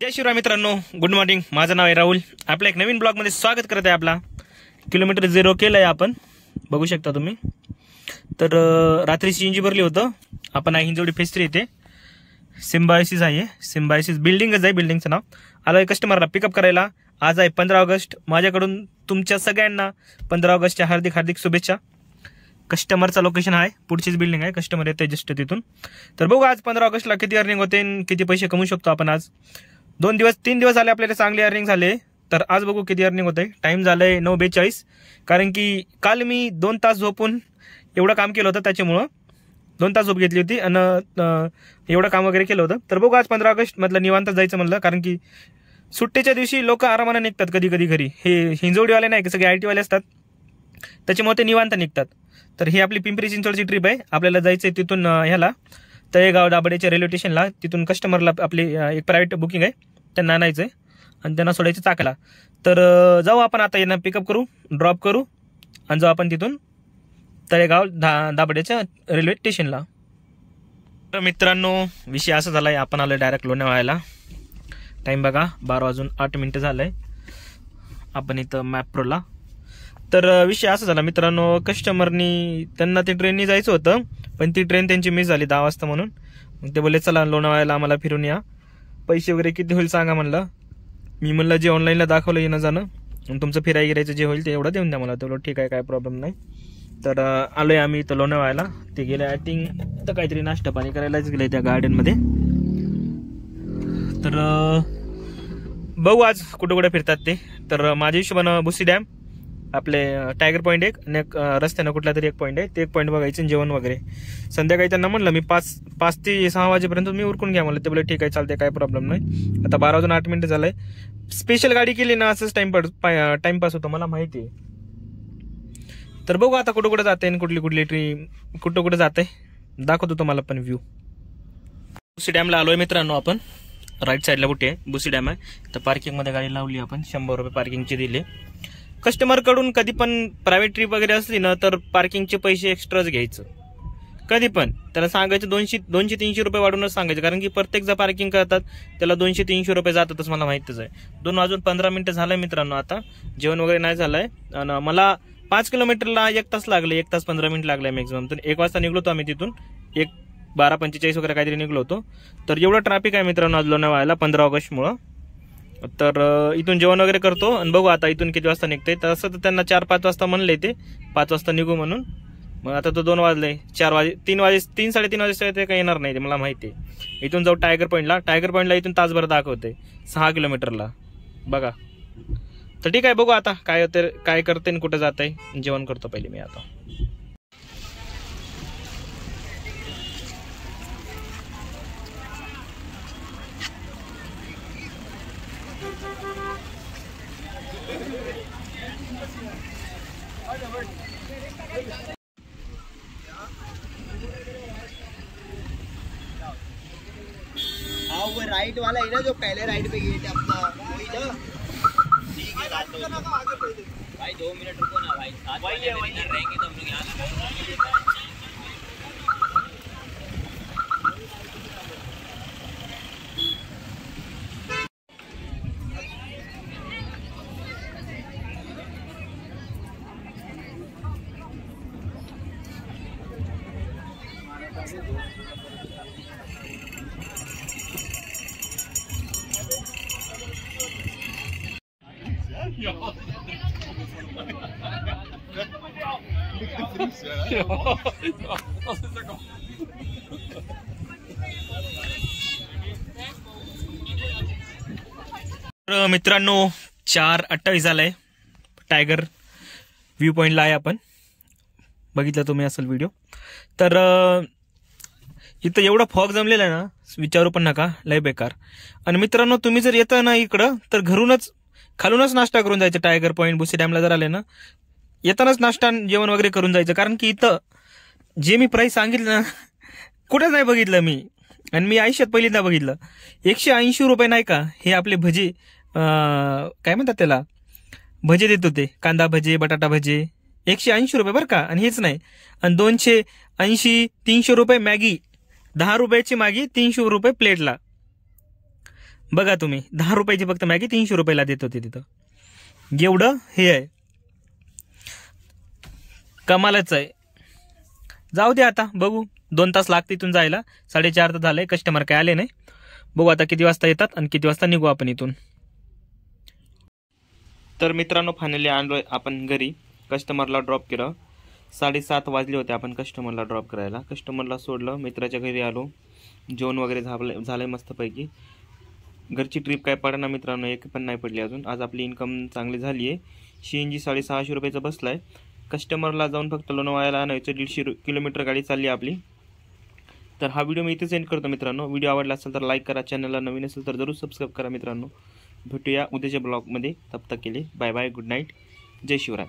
जय शिवराय मित्रांनो, good morning. माझं नाव आहे राहुल. आपल्या एक नवीन ब्लॉगमध्ये स्वागत करत आहे. आपला किलोमीटर 0 केलं आहे आपण, बघू शकता तुम्ही. तर रात्रीची इंजी भरली होतं आपण. हिंजवडी फेज 3 येते सिम्बायोसिस आहे. सिम्बायोसिस बिल्डिंगच आहे, बिल्डिंगचं नाव. आलो आहे कस्टमरला पिकअप करायला. आज आहे 15 ऑगस्ट. माझ्याकडून तुमच्या सगळ्यांना 15 ऑगस्टच्या हार्दिक हार्दिक शुभेच्छा. कस्टमरचं लोकेशन आहे, पुढचीच बिल्डिंग आहे, कस्टमर येते जस्ट तिथून. तर बघू आज 15 ऑगस्टला किती अर्निंग होते, किती पैसे कमवू शकतो आपण. आज 3 दिवस आले आपल्याला चांगले अर्निंग झाले. तर आज बघू किती अर्निंग होते. टाइम झालंय 9:42. कारण की काल मी 2 तास झोपून एवढं काम केलं होतं, त्याच्यामुळं 2 तास झोप घेतली होती आणि एवढं काम वगैरे केलं होतं. तर बघू आज 15 ऑगस्ट मधलं निवांत जायचं म्हणलं, कारण की सुट्टीच्या दिवशी लोक आरामाने निघतात कधी कधी घरी. हे हिंजवडीवाले नाही, सगळे IT वाले असतात, त्याच्यामुळे ते निवांत निघतात. तर ही आपली पिंपरी चिंचवडची ट्रिप आहे. आपल्याला जायचं आहे तिथून ह्याला तळेगाव दाबडेच्या रेल्वे स्टेशनला. तिथून कस्टमरला आपली एक प्रायव्हेट बुकिंग आहे, त्यांना आणायचं आहे आणि त्यांना सोडायचं चाकला. तर जाऊ आपण आता, यांना पिकअप करू, ड्रॉप करू आणि जाऊ आपण तिथून तळेगाव दाबडेच्या रेल्वे स्टेशनला. तर मित्रांनो, विषय असा झाला आहे, आपण आलो डायरेक्ट लोणावळ्याला. टाईम बघा 12:08 झालं आहे. आपण इथं मॅप प्रोला. तर विषय असा झाला मित्रांनो, कस्टमरनी त्यांना ते ट्रेननी जायचं होतं, पण ती ट्रेन त्यांची मिस झाली 10 वाजता म्हणून. मग ते बोलले चला लोणावळ्याला आम्हाला फिरून या, पैसे वगैरे किती होईल सांगा म्हणलं. मी म्हणलं जे ऑनलाईनला दाखवलं येणं जाणं आणि तुमचं फिरायला गिरायचं जे होईल ते एवढं देऊन द्या मला. ते बोललो ठीक आहे, काय प्रॉब्लेम नाही. तर आलोय आम्ही इथं लोणावळ्याला. ते गेले आय थिंक तर काहीतरी नाश्ता पाणी करायलाच गेले त्या गार्डनमध्ये. तर बघू आज कुठं कुठे फिरतात ते. तर माझ्या हिशोबानं भुसी डॅम, आपले टायगर पॉईंट एक आणि रस्त्यानं कुठला तरी एक पॉईंट आहे, ते एक पॉईंट बघायचं, जेवण वगैरे. संध्याकाळी त्यांना म्हणलं मी 5 ते 6 वाजेपर्यंत मी उरकून घ्या म्हणलं. ते बोलले ठीक आहे चालते, काय प्रॉब्लेम नाही. आता 12:08 झालंय. स्पेशल गाडी केली ना असंच टाइमपास होतो, मला माहिती आहे. तर बघू आता कुठं कुठं जाते आणि कुठली ट्री कुठं कुठं जाते दाखवतो तुम्हाला पण व्ह्यू. बुसी डॅमला आलोय मित्रांनो आपण. राईट साईडला कुठे आहे बुसी डॅम आहे. तर पार्किंगमध्ये गाडी लावली आपण, 100 रुपये पार्किंगचे दिले. कस्टमरकडून कधी पण प्रायव्हेट ट्रिप वगैरे असली ना तर पार्किंगचे पैसे एक्स्ट्राच घ्यायचं. कधी पण त्याला सांगायचं 200-300 रुपये वाढूनच सांगायचं, कारण की प्रत्येक जर पार्किंग करतात त्याला 200-300 रुपये जातातच, मला माहितीच आहे. 2:15 झालंय मित्रांनो. आता जेवण वगैरे नाही झालंय आणि मला 5 किलोमीटरला 1 तास लागले, 1 तास 15 मिनिट लागले मॅक्झिमम. तर 1 वाजता निघलो होतो आम्ही तिथून, 12:45 वगैरे काहीतरी निघलो होतो. तर एवढं ट्रॅफिक आहे मित्रांनो आज लोणावळ्याला 15 ऑगस्टमुळं. तर इथून जेवण वगैरे करतो आणि बघू आता इथून किती वाजता निघते. तसं तर त्यांना 4-5 वाजता म्हणले, ते 5 वाजता निघू म्हणून. मग आता तो 2 वाजले, 3 साडेतीन वाजता ते काही येणार नाही, ते मला माहिती आहे. इथून जाऊ टायगर पॉईंटला इथून तासभर दाखवते 6 किलोमीटरला बघा. तर ठीक आहे, बघू आता काय करते आणि कुठं जात आहे. जेवण करतो पहिले मी आता. वो राइट वाला है ना, जो पहले राइट पे गेट है अपना, वही ना. ठीक है, भाई 2 मिनट रुको ना भाई, वही है रहेंगे तो हम लोग यहाँ. तर मित्रांनो 4:28 झालंय. टायगर व्ह्यू पॉइंटला आहे आपण, बघितलं तुम्ही असेल व्हिडिओ. तर इथं एवढा फॉग जमलेला आहे ना, विचारू पण नका, लय बेकार. आणि मित्रांनो तुम्ही जर येता ना इकडं तर खालूनच नाश्ता करून जायचं. टायगर पॉईंट बुसी डॅमला जर आले ना, येतानाच नाश्ता जेवण वगैरे करून जायचं. कारण की इथं जे मी प्राईस सांगितलं ना, कुठेच नाही बघितलं मी, आणि मी आयुष्यात पहिल्यांदा बघितलं. 180 रुपये नाही का हे आपले भजे, काय म्हणतात त्याला, भजे देत होते, कांदा भजे, बटाटा भजे. 180 रुपये बरं का. आणि हेच नाही, आणि 280-300 रुपये मॅगी, 10 रुपयाची मॅगी 300 रुपये प्लेटला. बघा तुम्ही 10 रुपयाची फक्त मॅगी 300 रुपयाला देत होते तिथं. एवढं हे आहे, कमालच आहे. जाऊ दे आता, बघू 2 तास लागते इथून जायला. 4:30 तर झालंय, कस्टमर काय आले नाही. बघू आता किती वाजता येतात आणि किती वाजता निघू आपण इथून. तर मित्रांनो फायनली आणलोय आपण घरी. कस्टमरला ड्रॉप केलं. 7:30 वाजले होते आपण कस्टमरला ड्रॉप करायला. कस्टमरला सोडलं, मित्राच्या घरी आलो. जेवण वगैरे झालंय मस्तपैकी. घरची ट्रिप काय पडना मित्रांनो, एक पण नाही पडली अजून. आज आपली इन्कम चांगली झाली आहे. CNG 650 रुपयाचं बसलाय. कस्टमरला जाऊन फक्त लोणावळ्याला आणायचं. 150 किलोमीटर गाडी चालली आपली. तर हा व्हिडिओ मी इथेच एंड करतो मित्रांनो. व्हिडिओ आवडला असेल तर लाईक करा, चॅनलला नवीन असेल तर जरूर सबस्क्राईब करा मित्रांनो. भेटूया उद्याच्या ब्लॉगमध्ये. तब तक के लिए बाय बाय, गुड नाईट, जय शिवराय.